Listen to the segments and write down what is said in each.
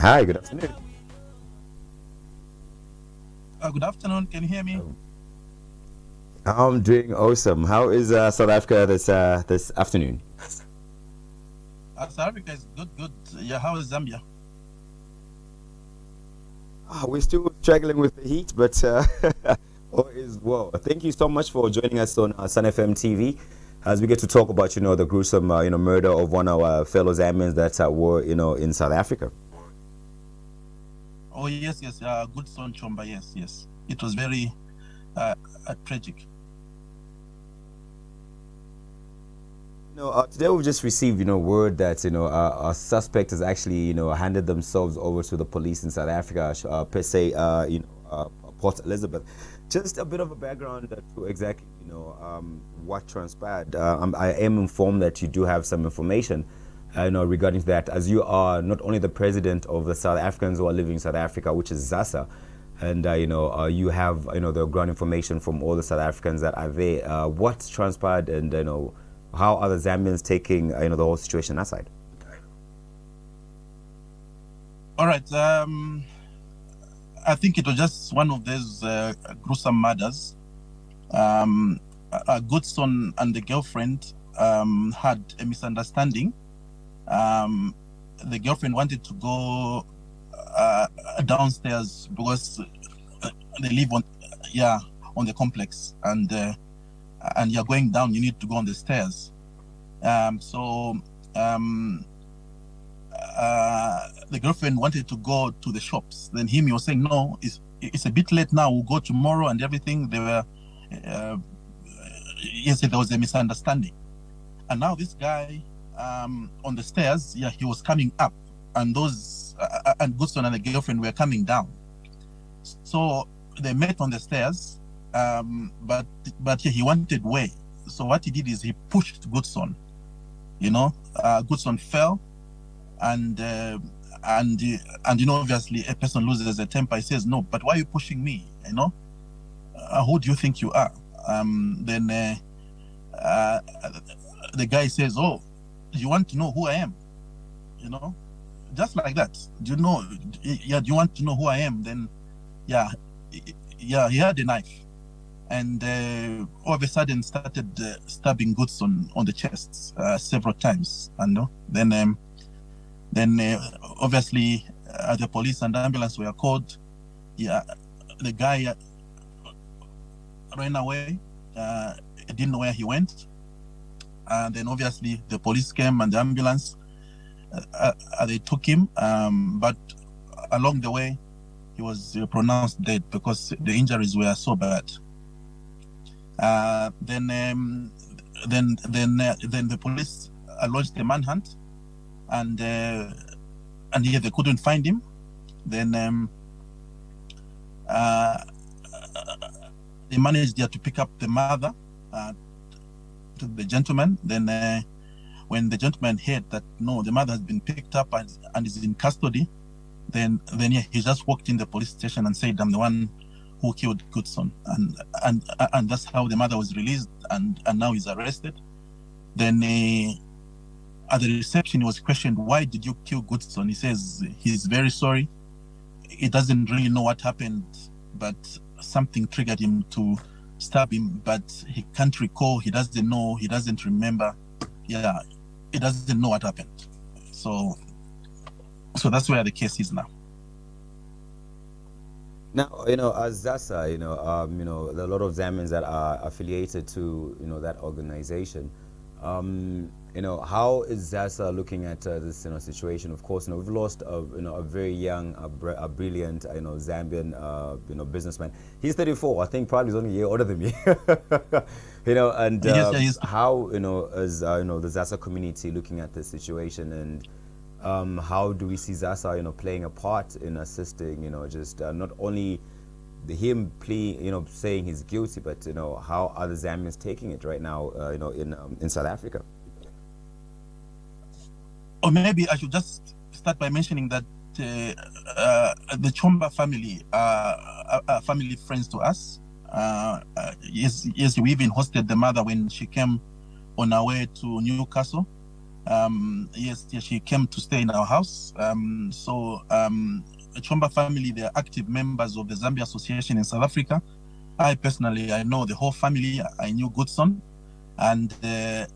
Hi, good afternoon. Good afternoon. Can you hear me? I'm doing awesome. How is South Africa this afternoon? South Africa is good, good. Yeah, how is Zambia? We're still struggling with the heat, but all is well. Thank you so much for joining us on Sun FM TV as we get to talk about the gruesome murder of one of our fellow Zambians that were in South Africa. Oh, yes, yes. Goodson Chomba. Yes, yes. It was very tragic. Today we've just received word that a suspect has actually handed themselves over to the police in South Africa, per se, Port Elizabeth. Just a bit of a background to exactly what transpired. I am informed that you do have some information regarding that, as you are not only the president of the South Africans who are living in South Africa, which is ZASA, and you have the ground information from all the South Africans that are there. What transpired, and how are the Zambians taking the whole situation aside? All right. I think it was just one of those gruesome murders. Goodson and the girlfriend had a misunderstanding. The girlfriend wanted to go downstairs because they live on the complex, and you're going down, you need to go on the stairs. The girlfriend wanted to go to the shops. Then he was saying, no, it's a bit late now, we'll go tomorrow and everything. They were, yes, there was a misunderstanding. And now this guy on the stairs, he was coming up, and and Goodson and the girlfriend were coming down. So they met on the stairs, but he wanted way. So what he did is he pushed Goodson. Goodson fell, and obviously a person loses a temper. He says, no, but why are you pushing me? Who do you think you are? Then the guy says, oh, you want to know who I am? Just like that. Do you want to know who I am? Then he had a knife, and all of a sudden started stabbing Goodson on the chest several times. And then obviously the police and the ambulance were called. The guy ran away. Didn't know where he went. And then obviously the police came and the ambulance. They took him, but along the way he was pronounced dead because the injuries were so bad. Then the police launched a manhunt, and they couldn't find him. Then they managed to pick up the mother to the gentleman. Then when the gentleman heard that no, the mother has been picked up and is in custody, then he just walked in the police station and said, I'm the one who killed Goodson, and that's how the mother was released, and now he's arrested. Then at the reception, he was questioned, why did you kill Goodson? He says he's very sorry. He doesn't really know what happened, but something triggered him to stab him, but he can't recall. He doesn't know. He doesn't remember. He doesn't know what happened. So that's where the case is now. Now, as ZASA, there are a lot of Zambians that are affiliated to, that organization. How is ZASA looking at this, situation? Of course, we've lost, a very young, brilliant, Zambian, businessman. He's 34. I think probably he's only a year older than me. And Yes. how, is, the ZASA community looking at this situation, and how do we see ZASA, playing a part in assisting, just not only him saying he's guilty, but how are the Zambians taking it right now, in South Africa? Or maybe I should just start by mentioning that the Chomba family are family friends to us. Yes, we even hosted the mother when she came on her way to Newcastle. Yes, she came to stay in our house. Chomba family, they are active members of the Zambia Association in South Africa. I personally, I know the whole family. I knew Goodson, and they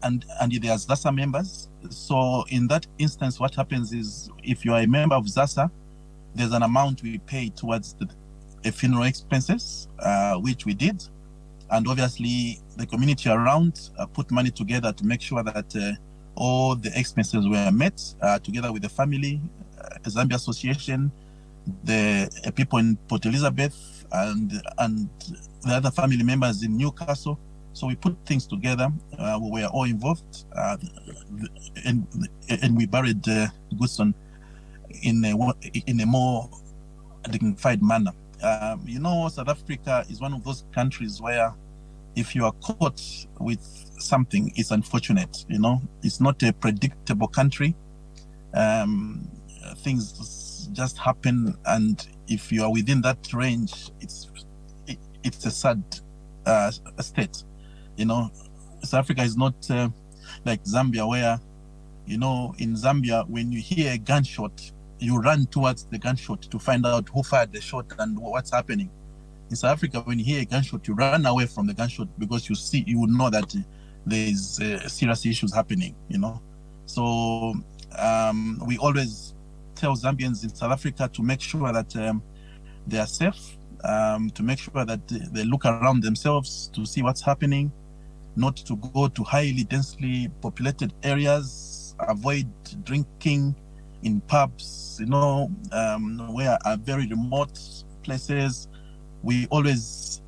are ZASA members. So in that instance, what happens is, if you are a member of ZASA, there's an amount we pay towards the funeral expenses, which we did. And obviously, the community around put money together to make sure that all the expenses were met, together with the family, Zambia Association, the people in Port Elizabeth, and the other family members in Newcastle. So we put things together. We were all involved, and we buried Goodson in a more dignified manner. South Africa is one of those countries where, if you are caught with something, it's unfortunate. It's not a predictable country. Things just happen, and if you are within that range, it's a sad state. South Africa is not like Zambia, where in Zambia, when you hear a gunshot, you run towards the gunshot to find out who fired the shot and what's happening. In South Africa, when you hear a gunshot, you run away from the gunshot because you will know that there is serious issues happening. So we always tell Zambians in South Africa to make sure that they are safe, to make sure that they look around themselves to see what's happening, not to go to highly densely populated areas, avoid drinking in pubs, where are very remote places. We always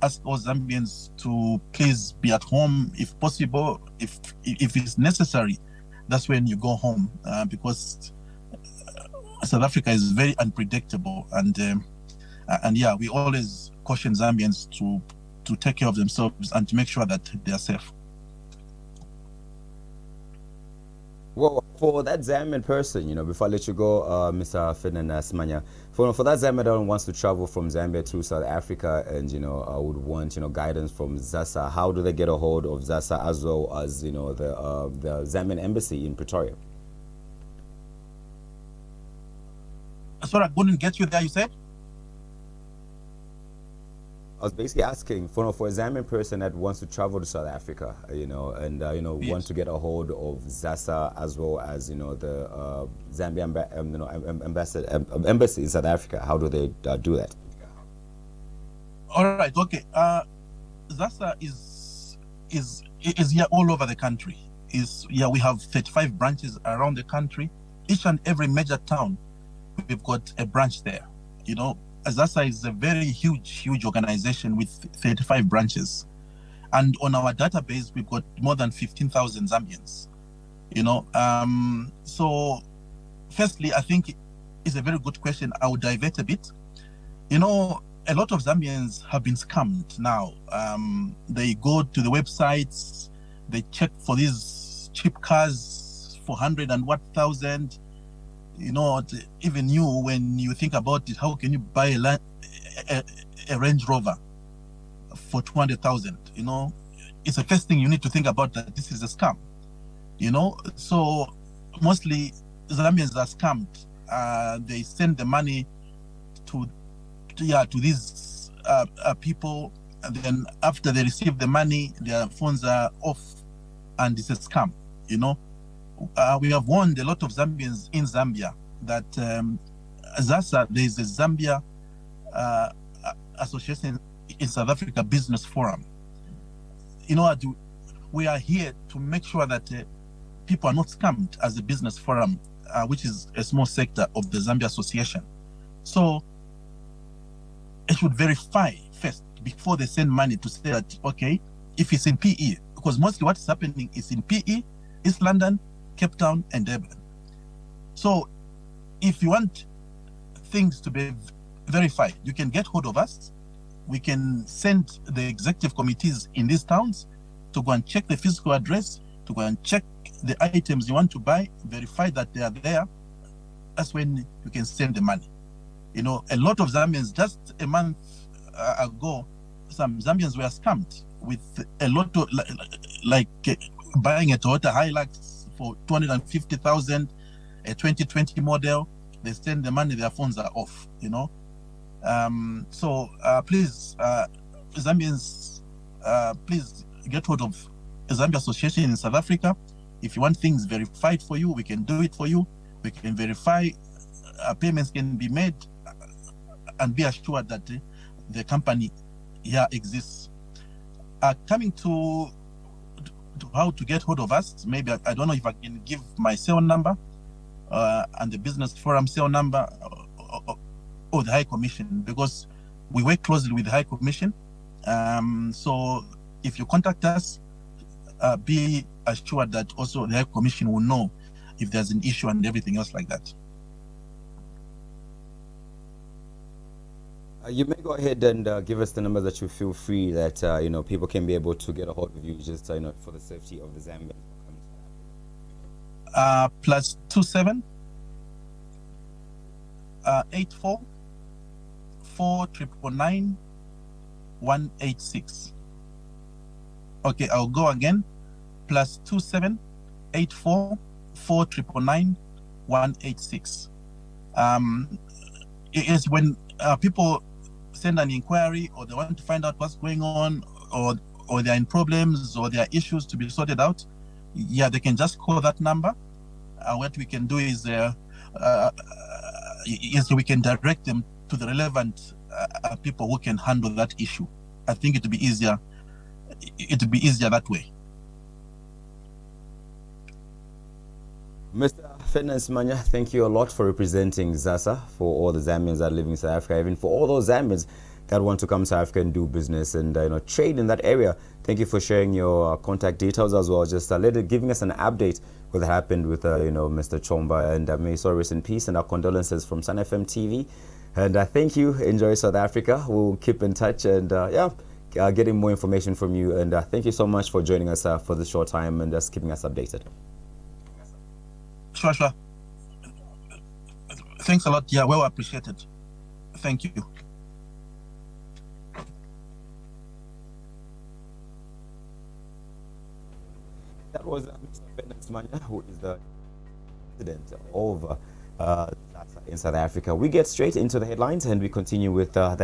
ask all Zambians to please be at home if possible. If it's necessary, that's when you go home, because South Africa is very unpredictable, and we always caution Zambians to take care of themselves and to make sure that they are safe. Well, for that Zambian person, before I let you go, Mr. Ferdinand Smanya, for that Zambian that wants to travel from Zambia to South Africa and, would want, guidance from ZASA, how do they get a hold of ZASA as well as, the Zambian embassy in Pretoria? Sorry, I couldn't get you there, you said? I was basically asking for a Zambian person that wants to travel to South Africa, and Yes. want to get a hold of ZASA as well as the Zambian embassy in South Africa. How do they do that? All right, okay. ZASA is here all over the country. We have 35 branches around the country. Each and every major town, we've got a branch there. ZASA is a very huge organization with 35 branches. And on our database, we've got more than 15,000 Zambians. So firstly, I think it's a very good question. I will divert a bit. A lot of Zambians have been scammed now. They go to the websites, they check for these cheap cars for 100 and what thousand. Even you, when you think about it, how can you buy a Range Rover for 200,000? It's the first thing you need to think about, that this is a scam. So mostly Zambians are scammed. They send the money to these people, and then after they receive the money, their phones are off, and it's a scam. We have warned a lot of Zambians in Zambia that ZASA, there is a Zambia Association in South Africa Business Forum. We are here to make sure that people are not scammed as a business forum, which is a small sector of the Zambia Association. So it should verify first before they send money to say that, okay, if it's in PE, because mostly what is happening is in PE, East London, Cape Town, and Durban. So if you want things to be verified, you can get hold of us. We can send the executive committees in these towns to go and check the physical address, to go and check the items you want to buy, verify that they are there. That's when you can send the money. A lot of Zambians, just a month ago, some Zambians were scammed with a lot of, buying a Toyota Hilux for 250,000, a 2020 model. They send the money, their phones are off, So please, Zambians, please get hold of Zambia Association in South Africa. If you want things verified for you, we can do it for you. We can verify, payments can be made, and be assured that the company here exists. Coming to how to get hold of us, maybe I don't know if I can give my cell number and the Business Forum cell number or the High Commission, because we work closely with the High Commission. So if you contact us, be assured that also the High Commission will know if there's an issue and everything else like that. You may go ahead and give us the number that you feel free that people can be able to get a hold of you, just for the safety of the Zambians. +27 84 499 186. Okay, I'll go again. +27 84 499 186. Is when people send an inquiry, or they want to find out what's going on, or they're in problems, or there are issues to be sorted out, they can just call that number. What we can do is we can direct them to the relevant people who can handle that issue. I think it would be easier. It would be easier that way. Mr. Fitness Manya, thank you a lot for representing ZASA for all the Zambians that live in South Africa, even for all those Zambians that want to come to South Africa and do business and trade in that area. Thank you for sharing your contact details as well, just giving us an update what happened with Mr. Chomba, and may so rest in peace, and our condolences from Sun FM TV. And thank you. Enjoy South Africa. We'll keep in touch and getting more information from you. And thank you so much for joining us for this short time and just keeping us updated. Sure. Thanks a lot. Yeah, well appreciated. Thank you. That was Mr. Fitness Manya, who is the president of ZASA in South Africa. We get straight into the headlines and we continue with the